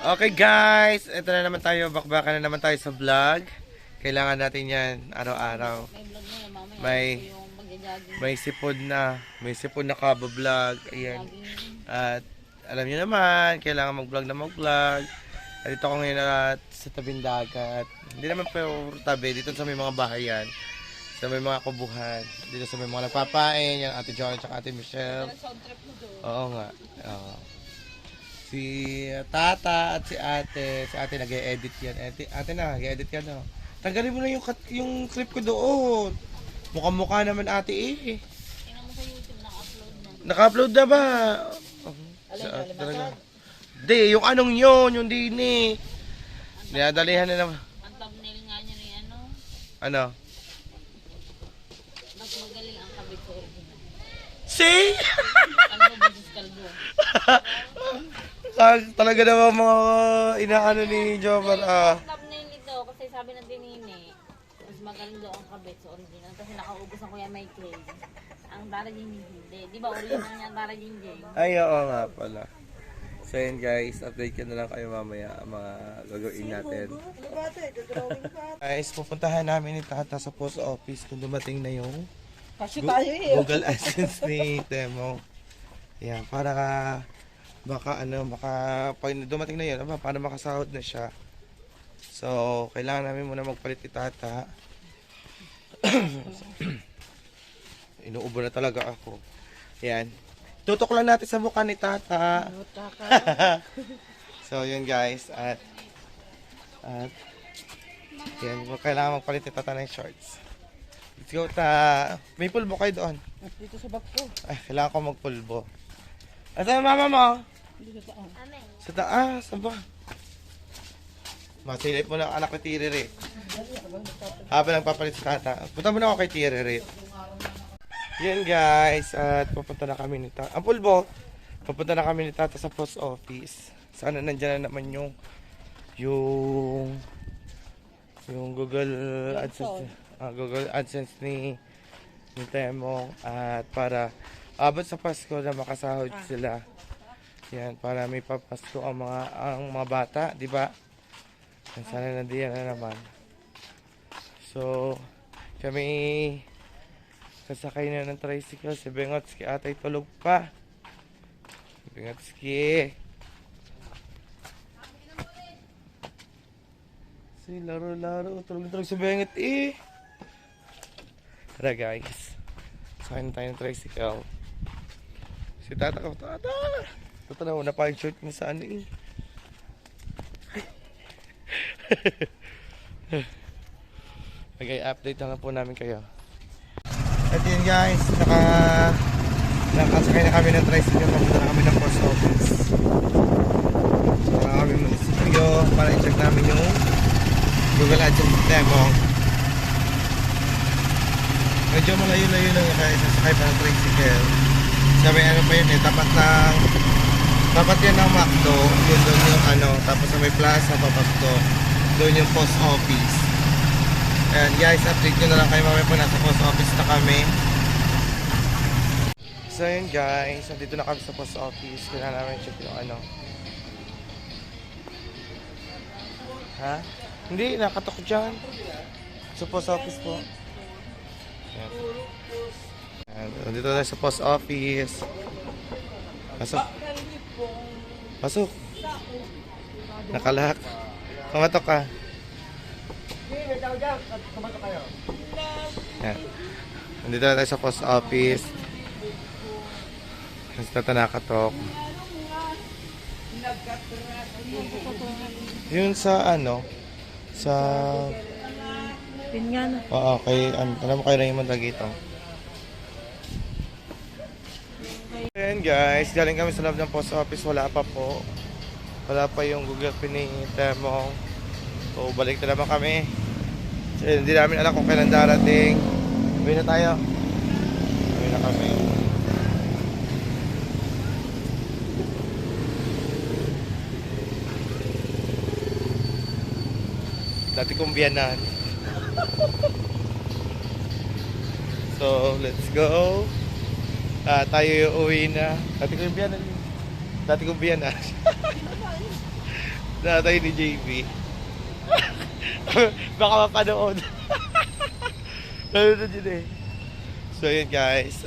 Okay guys, ito na naman tayo, bakbakan na naman tayo sa vlog. Kailangan natin yan araw-araw. May sipod na, kabo-vlog. Ayan. At alam niyo naman, kailangan mag-vlog na mag-vlog. At dito ako ngayon at sa tabing dagat. Hindi naman pero tabi, dito sa may mga bahayan. Sa may mga kubuhan. Dito sa may mga nagpapain, yan Ate John at Ate Michelle. Oo nga. Oo. Si Tata at si Ate nag-e-edit yan. Ate na, nag-e-edit yan. No? Tanggalin mo na yung clip ko doon. Mukha-mukha naman ate eh. Tingnan mo sa YouTube, naka-upload na. Naka-upload na ba? Di, yung anong yun, yung dini. Dinadalihan na naman. Ang thumbnail nga niya ni ano, Ano? mas magaling ang kabit sa original. See? Kalbo versus kalbo. Talaga naman mga inaano ni Jomar. Ang thumbnail nito, kasi sabi ng dinini, mas magaling daw ang kabit sa original. Kasi nakaubos ang Kuya Michael. Ang Tara Jingjing hindi. Di ba original niya ang Tara Jingjing? Ay, oo nga pala. So yun guys, update ko na lang kayo mamaya ang mga gagawin natin. Guys, pupuntahan namin ni Tata sa post office kung dumating na yung Google AdSense ni Temo. Yan, para baka pag dumating na yun, para makasahod na siya. So, kailangan namin muna magpalit ni Tata. Inuubo na talaga ako. Yan. Tutok lang natin sa mukha ni Tata. So, yun guys. At yan, kailangan magpalit ni Tata ng shorts. Let's go, Ta. May pulbo kayo doon. Dito sa bag ko. Ay, kailangan ko magpulbo. At ang mama mo? Dito sa taas. Amen. Sa taas, saan ba? Masilip mo na anak ni Tiriri. Habang nagpapalit si Tata. Punta mo na ako kay Tiriri. Yan guys, at pupunta na kami ni Tata. Ang pulbo, pupunta na kami ni Tata sa post office. Sana nandyan na naman yung Google AdSense, Google AdSense ni Temo. At para abot sa Pasko na makasahod sila. Yan, para may papasko ang mga bata, di ba? Sana nandiyan na naman. So, kami kasakay na ng tricycle. Si Bengotski atay tulog pa. Bengotski. Si laro-laro. Tulog-tulog si Bengot eh. Tara guys. Sakay na tayo ng tricycle. Si Tata ko. Tata! Tata na pa yung short niya sa ano eh. Okay, update na lang po namin kayo. At yun guys, nakasakay na kami ng tricycle. Papunta na kami ng post office. Saka kami munisipyo para i-check namin yung Google AdSense demo. Medyo malayo-layo lang yung kaya sasakay pa ng tricycle. Sabi ano pa yun eh, tapat yan ng McDo. Yun doon yung tapos sa may plaza papasok. Doon yung post office. Ayan guys, update nyo na lang kayo mamaya po nasa post office na kami. So yun guys, dito na kami sa post office. Kailangan namin check yung Ha? Hindi, nakatok dyan. Sa post office po. Ayan. Ayan, dito na sa post office. Pasok. Pasok. Nakalak. Kumatok ka. Yan. Nandito na tayo sa post office. Nandito na nakatok. Yun sa sa Pingan. oo, alam mo kay Raymond Lagito. Ayan guys, galing kami sa loob ng post office. Wala pa po. Wala pa yung Google Pay Temo. So, balik na naman kami. So, hindi namin alam kung kailan darating. Uwi na tayo. Uwi na kami. Dati kong biyanan. So, let's go. Tayo yung uwi na. Dati kong biyanan. Tatay ni JB. Baka mapanood. Nanonood yun eh. So yun guys.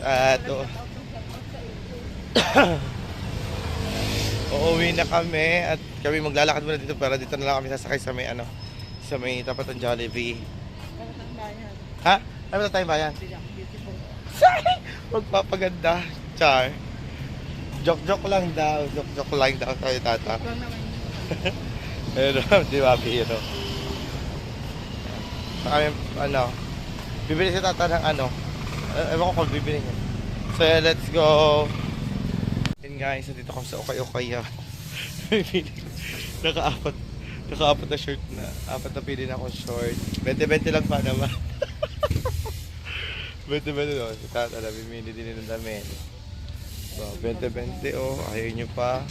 Uuwi na kami at kami maglalakad muna dito para dito na lang kami sasakay sa may sa may tapat ng Jollibee. Ha? Ano na tayong bayan? Magpapaganda. Char. Joke lang daw. Joke lang daw tayo tata. Pero, di ba, biro? Kami, bibili si tata ng ewan ko kung bibili niya. So, yeah, let's go. Yun guys, dito kami sa Okay. Naka-apat na shirt na. Apat na pili na akong short. 20-20 lang pa naman. 20-20 no. Si tata na bimili din ng damit. So, 20-20 oh. Ayaw nyo pa.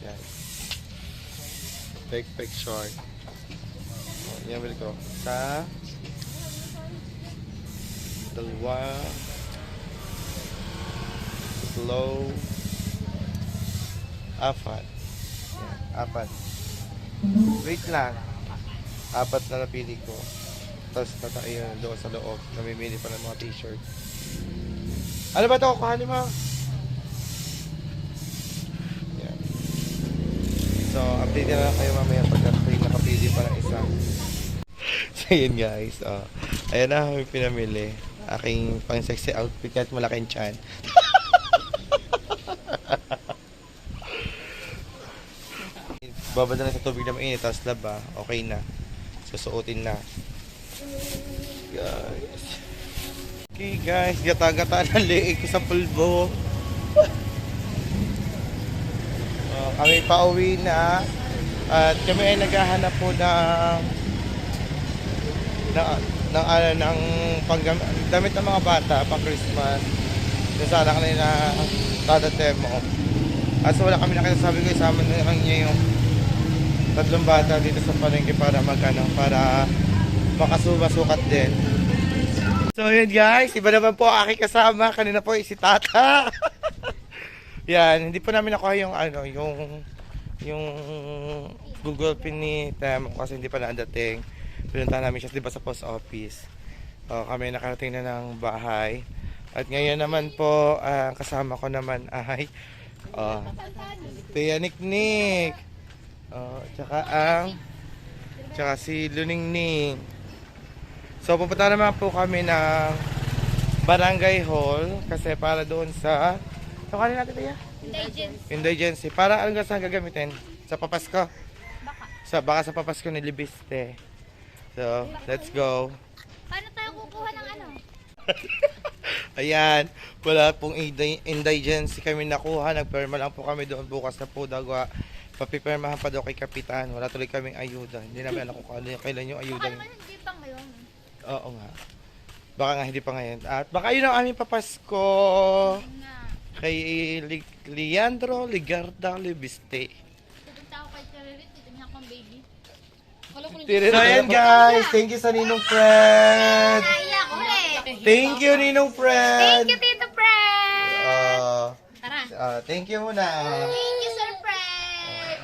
Yan. Fake short. Oh, yan bili ko. Sa dalawa. Slow. Apat. Yan, apat. Wait lang. Apat na napili ko. Tapos tatayo doon sa loob. Namimili pa ng mga t-shirt. Ano ba ito? Kuhanin mo. Yan. So, update na lang kayo mamaya pag nakapili pa ng isa. So, yun guys. Ayan na, may pinamili. Aking pang sexy outfit kahit malaking tiyan. Babada na sa tubig na mainit, tapos laba, okay na. Susuotin na. Guys. Okay guys, gata-gata na liig ko sa pulbo. Kami pauwi na. At kami ay naghahanap po ng damit ng mga bata pang Christmas. Kung sana kanina tadatemo. At so wala kami nakita, sabi ko isama na lang niya yung tatlong bata dito sa palengke para para makasukat din. So yun guys, iba naman po ang aking kasama. Kanina po si Tata. Yan, hindi po namin nakuha yung yung Google Pin ni Tem kasi hindi pa nadating. Pinuntahan namin siya diba sa post office. Kami nakarating na ng bahay. At ngayon naman po, ang kasama ko naman ay Tia Niknik. Tsaka si Luningning. So pupunta naman po kami ng Barangay Hall kasi para doon sa kanin natin Tia? Indigency. Para anong saan gagamitin? Sa papasko? Baka sa papasko ni Libiste. So, let's go. Paano tayo kukuha ng Ayan, wala pong indigency kami nakuha. Nagperma lang po kami doon bukas na po dagwa. Papipirmahan pa daw kay Kapitan. Wala tuloy kaming ayuda. Hindi namin alam kung kailan yung ayuda. Baka naman hindi pa ngayon. Oo nga. Baka nga hindi pa ngayon. At baka yun ang aming papasko kay Leandro Ligarda Libiste. Pupunta ako kay Teririt. Ito niya akong baby. So ayan guys, thank you sa Ninong Fred. Kaya ko Thank you Ninong Fred. Thank you, Tito Fred. Tara. Thank you muna. Thank you, Sir Fred.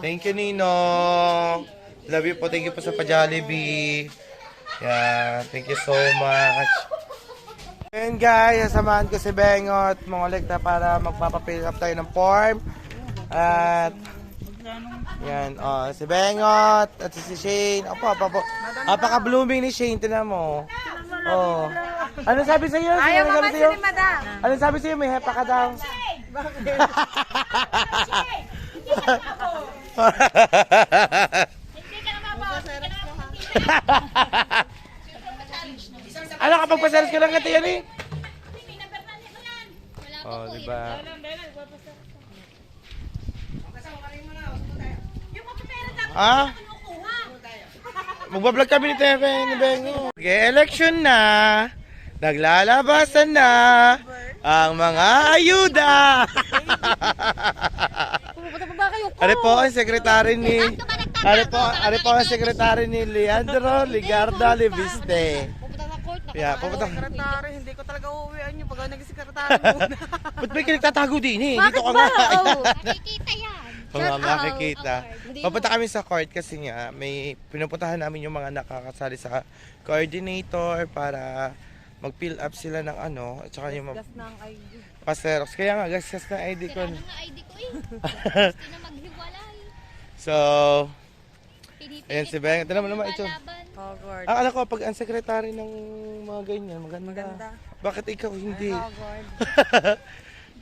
Thank you Ninong. Love you po, thank you po sa pa-Jollibee. Yeah, thank you so much. And guys, sasamahan ko si Bengot, mongolekta para magpapapill up tayo ng form. At yan, si Bengot at si Shane. Apaka-blooming ni Shane, tinan mo. Oh. Ano sabi sa iyo? Ayaw mamansin ni Madam. Ano sabi sa iyo? May hepa ka daw. Bakit? Ano kapag pasalis ka lang ito yan eh? Oh, diba? Ha? Magbablog kami ni Tefe ni Bengo. Election na. Naglalabasan na ang mga ayuda. Ano po ang sekretary ni Ano po ang sekretary ni Leandro Ligarda Libiste. Yeah, pupunta. Sekretary, hindi ko talaga uuwian yung pag naging sekretary muna. Ba't may nagtatago din eh? Dito ka nga. Nakikita yan. Oo nga, makikita. Papunta kami sa court kasi nga may pinupuntahan namin yung mga nakakasali sa coordinator para mag-fill up sila ng ano at saka yung Gas ng ID. pa-xerox. Kaya nga, gasgas na ID ko. Sira na nga ID ko eh. Gusto na maghiwalay. So, Pinipilit ayan si Beng. Ito naman naman ito. laban. Hogwarts. Ang alam ko, pag ang secretary ng mga ganyan, maganda. Maganda. Bakit ikaw hindi? Hogwarts.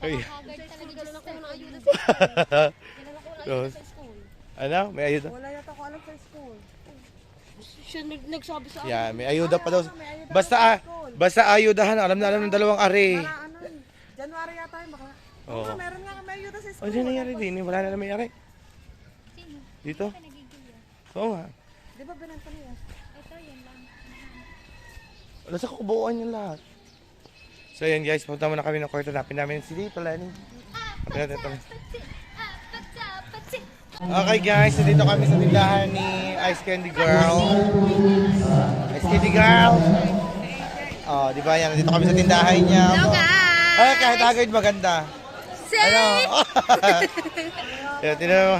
Ay. Haggard talaga Ganun ako ng ayuda Yes. Ano? May ayuda? Wala yata ko alam sa school. Siya nagsabi sa Yan, may ayuda pa daw. Basta ayudahan. Alam na alam ng dalawang are. Para ano eh. January yata yun baka. Oo. Meron nga may ayuda sa Oh, school. dyan nangyari din. Wala na may are. Sino? Dito? Ka nagigilya. Oo nga. Di ba binanta niya? Ito, yan lang. Wala sa kubuuan yung lahat. So yan guys, punta muna kami ng kwarto. Napin namin si Dito, Lenny. Napin natin ito. Patsi. Okay guys, so dito kami sa tindahan ni Ice Candy Girl. Ice Candy Girl. Oh, di ba yan? Dito kami sa tindahan niya. Hello guys! Ay, kahit agad maganda. Ano? Yan, tinan mo.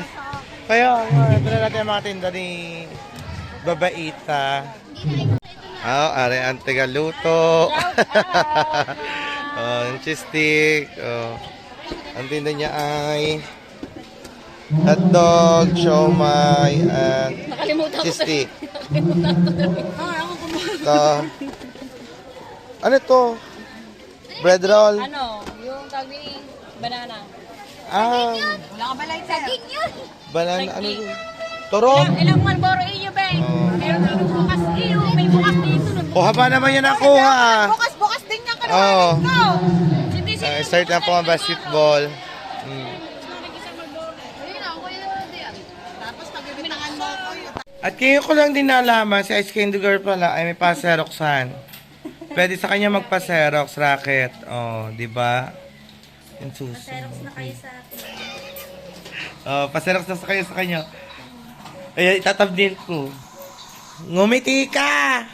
Kaya, tinan natin ang mga tinda ni Babaita. Oh, are ang tigaluto. Oh, yung cheese stick. Oh. Ang tinda niya ay hotdog, siomay, and cheese stick. Ito. Ano to? Bread roll. Ano, yung tawag banana. Wala ka ba lighter? Saging yun! Banana, ano yun? Turong? Ilang Marlboro iyo, Ben? Meron dito bukas iyo, may bukas dito. Kuha pa naman yan nakuha. Bukas din niya ka Oo. Hindi siya Start na po ang basketball. Ayun na, ako yun yan. Tapos pagbibitangan mo ako yun. At kayo ko lang din nalaman, si Ice Candy Girl pala ay may pa-xeroxan. Pwede sa kanya magpa-xerox racket. Oh, di ba? Yung susunod. Xerox na kayo sa atin. Oh, pa-xerox na sa kayo sa kanya. Ay, itatabdil ko. Ngumiti ka!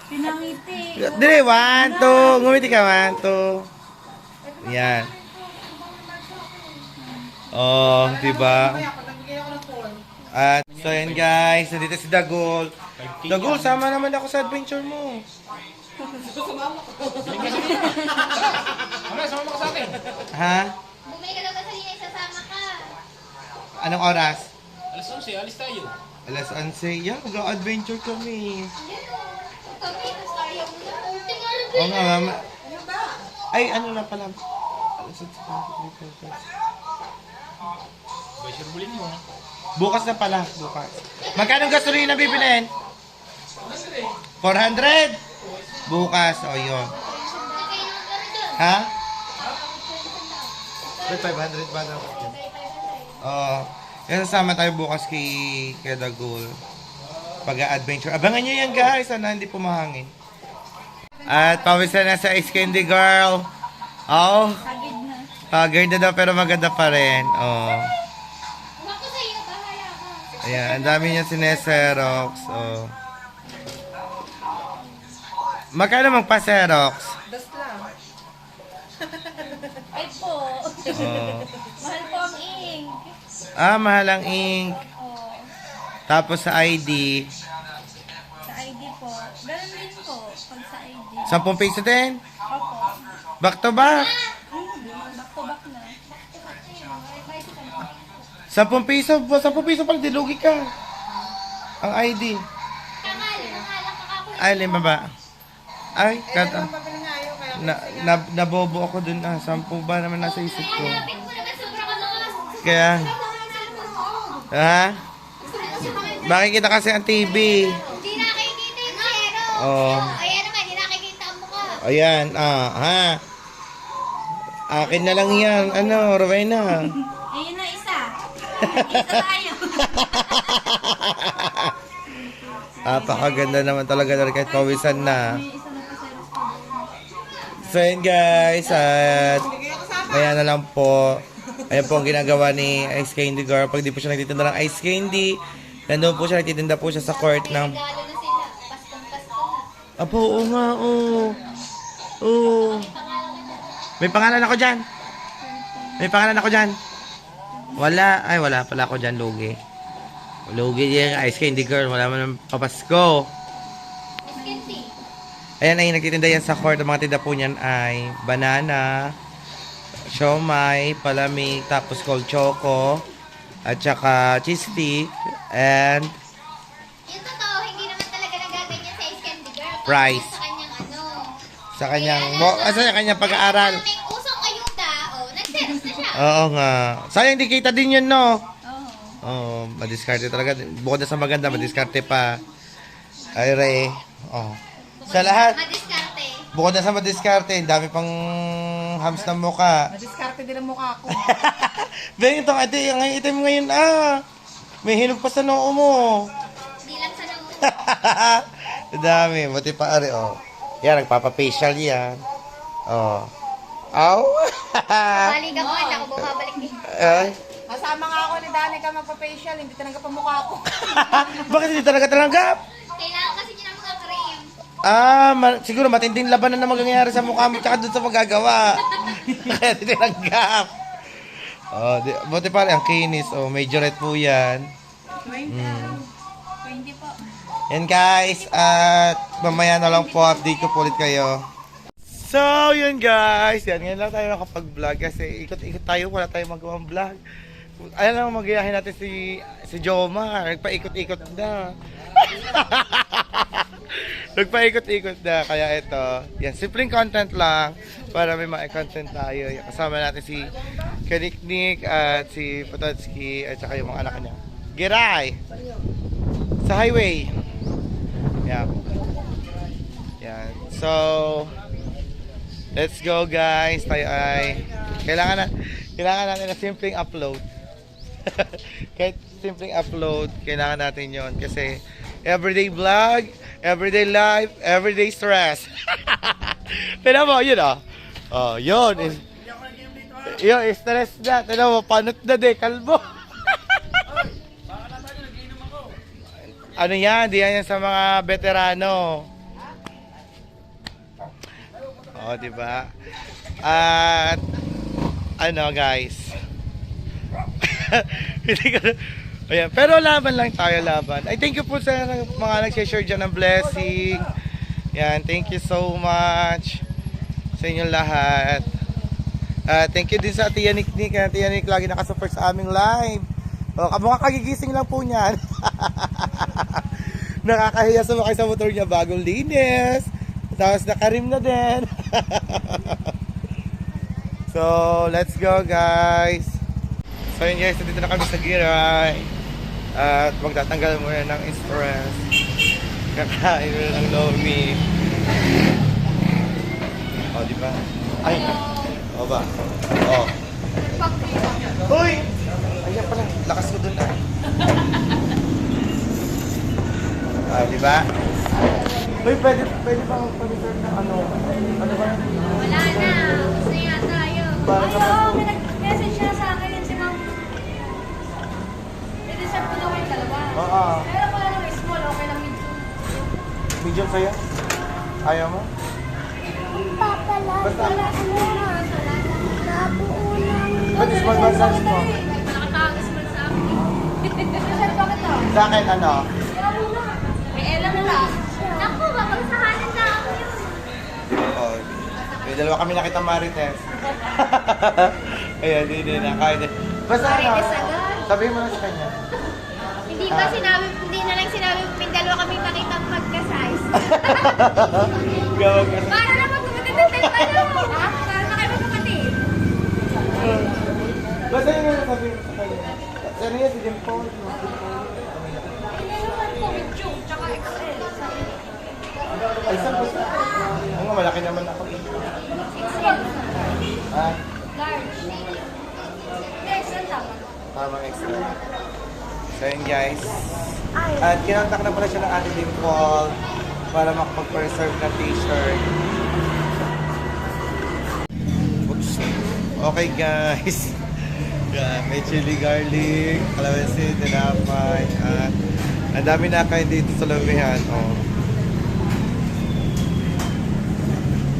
Pinangiti. Dili, 1, 2. Ngumiti ka, 1, 2. Yan. Oh, di ba? At so yan guys, nandito si Dagol. Dagol, sama naman ako sa adventure mo. Ha? Bumili ka daw sa linya, sasama ka. Anong oras? Alas 11, alis tayo. Alas 11. Yan, mag-adventure kami. Kami, tapos tayo muna. Ultimo ano Oo nga, mama. Ay, ano na pala. Alas 11. Bay, surbulin mo. Bukas na pala, bukas. Magkano gasolina bibilin? 400? Bukas, o yun. Ha? May 500 ba daw? Oo. Yan, sasama tayo bukas kay Dagol. Pag-adventure. Abangan nyo yan guys, sana hindi pumahangin. At pawisan na sa Ice Candy Girl. Oh. Pagod na daw pero maganda pa rin. Oh. Ako sa iyo, bahala ka. Ayan, ang dami niya sineserox. Oh. Magkano magpa-serox? Das lang. Ay po. Oh. Mahal po ang ink. Ah, mahal ang ink. Tapos sa ID. Sa ID po. Ganun din po, pag sa ID. 10 piso din. Opo. Back to back. Back to back na. 10 piso. 10 piso pala, dilugi ka. Ang ID. Kangalan ka. Ay, 5 ba? Ay, kata. Nabobo ako dun. 10 ba naman nasa isip ko. Lapit mo naman, sobra ka naman. Kaya, ha? Makikita kasi ang TV. Hindi nakikita yung zero. Oh. Ayan naman, hindi nakikita ang mukha. Ayan, ha? Akin na lang yan. Ano, Rowena? Ayun na isa. Isa tayo. Napakaganda naman talaga na kahit pawisan na. So yun guys, at maya na lang po. Ayan po ang ginagawa ni Ice Candy Girl. Pag di po siya nagtitinda ng ice candy, nandun po siya, nagtitinda po siya sa court ng... Regalo na sila. Paskong-pasko na. Apo, oo nga, oo. Oo. May pangalan ako dyan. May pangalan ako dyan. Wala. Ay, wala pala ako dyan, Lugi. Lugi yung ice candy girl. Wala man ng papasko. Ayan ay nagtitinda yan sa court. Ang mga tinda po niyan ay banana, siomay, palamig, tapos cold choco, at saka cheese stick, and Yung totoo, hindi naman talaga nagaganyan sa ice candy girl. Rice. Sa kanyang ano. sa kanyang pag-aaral. May usong ayuda, nag-seros na siya. Oo nga. Sayang di kita din yun, no? Oo. Madiskarte talaga. Bukod na sa maganda, madiskarte pa. Ay, Ray. Oh. Sa lahat, Madiskarte. bukod na sa madiskarte, dami pang hams ng muka. Madiskarte din ang mukha ko. Beng, itong ate, ang itim ngayon, may hinog pa sa noo mo. Di lang sa nang Dami, buti pa ari, oh. Yan, nagpapa-facial yan. Oh. Aw! balik ako, hindi ako bumabalik eh. Ay. Kasama nga ako ni Danica magpa-facial, hindi talaga pa mukha ko. Bakit hindi talaga talanggap? Kailangan kasi niya ng mga cream. Siguro matinding labanan na mangyayari sa mukha mo tsaka doon sa magagawa. Kaya tinanggap. Oh, buti pa rin, ang kinis. Oh, major red po yan. 20 po. Yan guys, at mamaya na lang po, update ko po ulit kayo. So, yun guys. Yan, ngayon lang tayo nakapag-vlog kasi ikot-ikot tayo, wala tayong magawang vlog. Ayan lang, magayahin natin si Joma. Nagpaikot-ikot na. Nagpaikot-ikot na. Kaya ito, yan, simpleng content lang para may ma-content tayo. Yan, kasama natin si Kaniknik at si Pototski at saka yung mga anak niya. Giray! Sa highway. Yan. Yan. So, let's go guys. Tayo ay kailangan natin na simpleng upload. Kahit simpleng upload, kailangan natin 'yon kasi everyday vlog, everyday life, everyday stress. Tignan mo, yun oh. Yun. Yun, stress na. Tignan mo, panot na de, kalbo. Ano yan? Di yan sa mga veterano. Oh, di ba? At ano, guys. Hindi ko ayan. Pero laban lang tayo, laban. I thank you po sa mga nag-share dyan ng blessing. Yan, thank you so much sa inyong lahat. Thank you din sa Tia Niknik. Tia Niknik lagi nakasupport sa aming live. Mga kagigising lang po niyan. Nakakahiya sumakay sa motor niya, bagong linis. Tapos nakarim na din. So, let's go guys. So yun guys, dito na kami sa Giray. At magtatanggal muna ng stress. Kakain muna ng lomi. O, di ba? Ay! O ba? O. Uy! Ayan pala, lakas ko dun di ba? Uy, pwede pa magpa-reserve ng ano? Ano ba? Wala na. Gusto niya tayo. Para sa May nag-message siya sa akin yun si Ma'am. I-reserve ko daw yung dalawa. Oo. Pero kung ano, small, okay lang medium. Medium sa'yo? Ayaw mo? Basta. Ba't small ba size mo? Nakakag-small sa akin. I-reserve ko kita. Sa akin ano? May Ella na lang. Naku, mapagsahanan na ako yun. Oo. May dalawa kami nakita Marites. Ayan, hindi na. Kahit basta ano, Marites agad. sabihin mo na sa kanya. Hindi na lang sinabi may dalawa kami makita magka-size. Gawag ka. Para na magkakatid ng tayo. Para na kayo magkakatid. Basta yun na sabihin mo sa kanya. Ano yan, si Dimple? Medium, tsaka XL. Ay, saan ba sa? Oo nga, malaki naman ako. Ha? Large. XL tama. Tamang extra. So yun guys. At kinontak na pala siya ng Ate Dimple para makapag-preserve na t-shirt. Oops. Okay guys. Yeah, may chili garlic, kalamansi, tinapay, at ang dami na kain dito sa lobihan. Oh.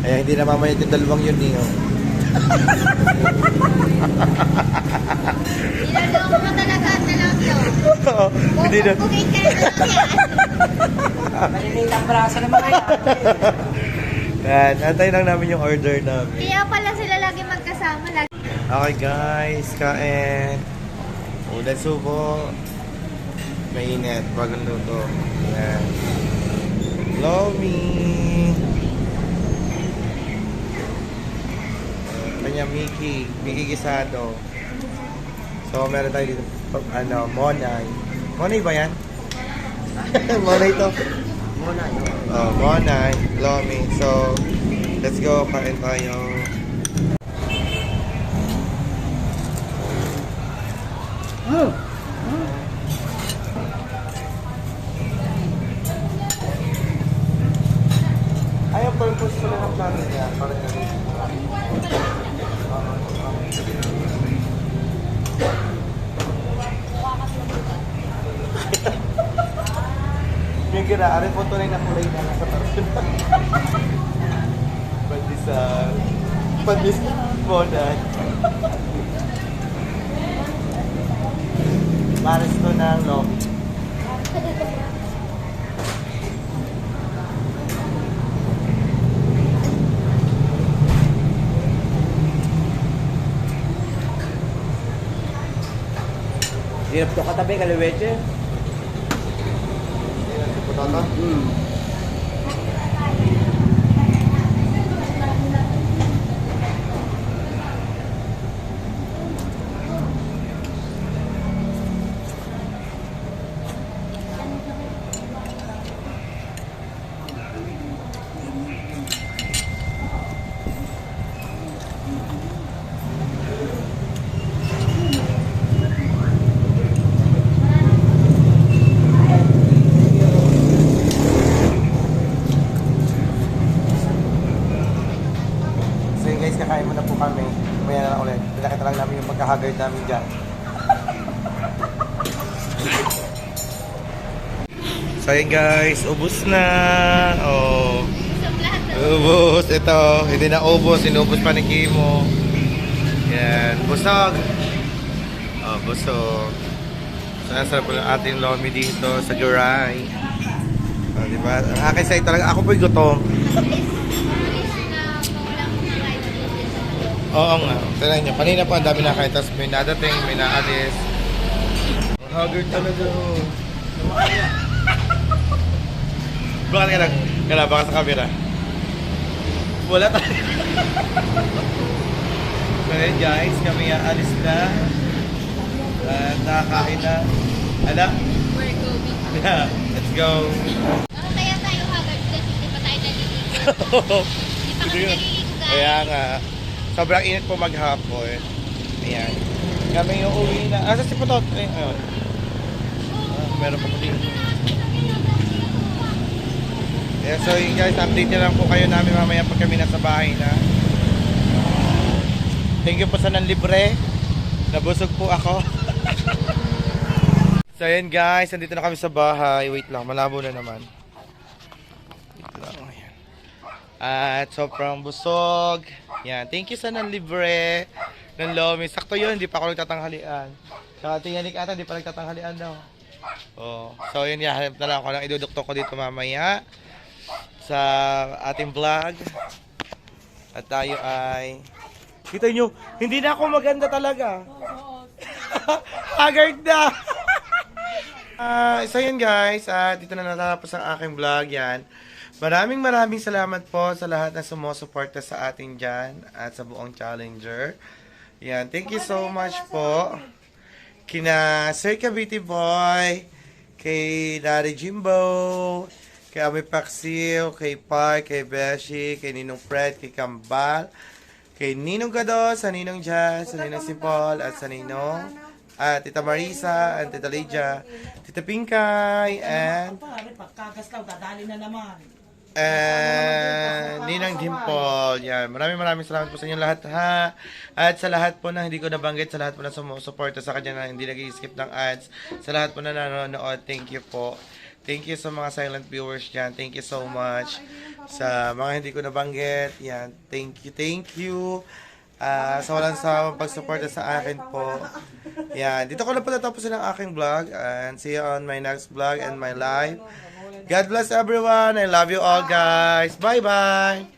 Kaya hindi namamayat yung dalawang yun eh. Oh. Nilaloko mo talaga ang dalawang to. Hindi na. Bukit ka na lang yan. Maliliit ang braso naman kaya. Yan, antay lang namin yung order namin. Kaya pala sila lagi magkasama. Lagi. Okay guys, kain. Ulan subo. Mainit, bagong luto. Yan. Lomi. Kanya Mickey gisado. So meron tayo dito, Monay. Monay ba yan? Monay to. Muna yun. Oh, Monay, Lomi. So, let's go, kain tayo. Ay, ang purpose ko lang ang plano niya. Para yung ginaarin po tunay na kulay na nasa tarso. Pandesal. Pandesal. Monay. Maras to ng Lomi. Hirap to katabi, kaliweche. Ayan, si Putata. So yun guys, kakain muna po kami. Maya na lang ulit. Pinakita lang namin yung pagkahagard namin dyan. So yun guys, ubus na. Oh. Ubus. Ito, hindi na ubus. Inubos pa ni Kimo. Yan, busog. Oh, busog. So, nasarap po ng ating Lomi dito sa Juray. Oh, diba? Ang akin sa'yo talaga, ako po'y gutom. Oo nga. Tignan nyo. Kanina pa ang dami na kain. Tapos may nadating, may naalis. Ang haggard talaga. Bakit ka lang? Kala baka sa camera. Wala tayo. So yun guys, kami aalis na. At nakakain na. Ala? We're going. Yeah, let's go. Ano kaya tayo haggard kasi hindi pa tayo naliligo. Hindi pa kami naliligo guys. Kaya nga, sobrang init po maghapon. Ayan. Kami yung uwi na. Asa si Putot? Ayun. Meron pa po dito. Yeah, so yun guys, update na lang po kayo namin mamaya pag kami nasa bahay na. Thank you po sa nanlibre. Nabusog po ako. So yun guys, nandito na kami sa bahay. Wait lang, malabo na naman. Wait lang, ayan. At sobrang busog. Yan, thank you sa nanlibre ng Lomi. Sakto yun, hindi pa ako nagtatanghalian. Saka tinyanik ata, hindi pa nagtatanghalian daw. Oh, so yun, hanap na lang ako ng iduduktok ko dito mamaya sa ating vlog. At tayo ay kita nyo, hindi na ako maganda talaga. Haggard na. So yun guys, dito na natapos ang aking vlog. Yan. Maraming salamat po sa lahat na sumusuporta sa atin dyan at sa buong Challenger. Yan, thank you so much po. Kina Sir Cavite Boy, kay Daddy Jimbo, kay Ami Paxil, kay Park, kay Beshi, kay Ninong Fred, kay Kambal, kay Ninong Gado, sa Ninong Jazz, sa Ninong Simpol, at sa Ninong, at Tita Marisa, and Tita Lydia, Tita Pinkay, and Pagkagaslaw, dadali na naman. Ninang Dimple. Yan. Maraming salamat po sa inyo lahat ha. At sa lahat po na hindi ko nabanggit, sa lahat po na sumusuporta sa kanya na hindi nag-skip ng ads, sa lahat po na nanonood, thank you po. Thank you sa mga silent viewers dyan. Thank you so much. Sa mga hindi ko nabanggit, yan. Thank you. Sa walang sa pag-suporta sa akin po. Yan. Dito ko na po natapusin ang aking vlog. And see you on my next vlog and my live. God bless everyone. I love you all, guys. Bye-bye.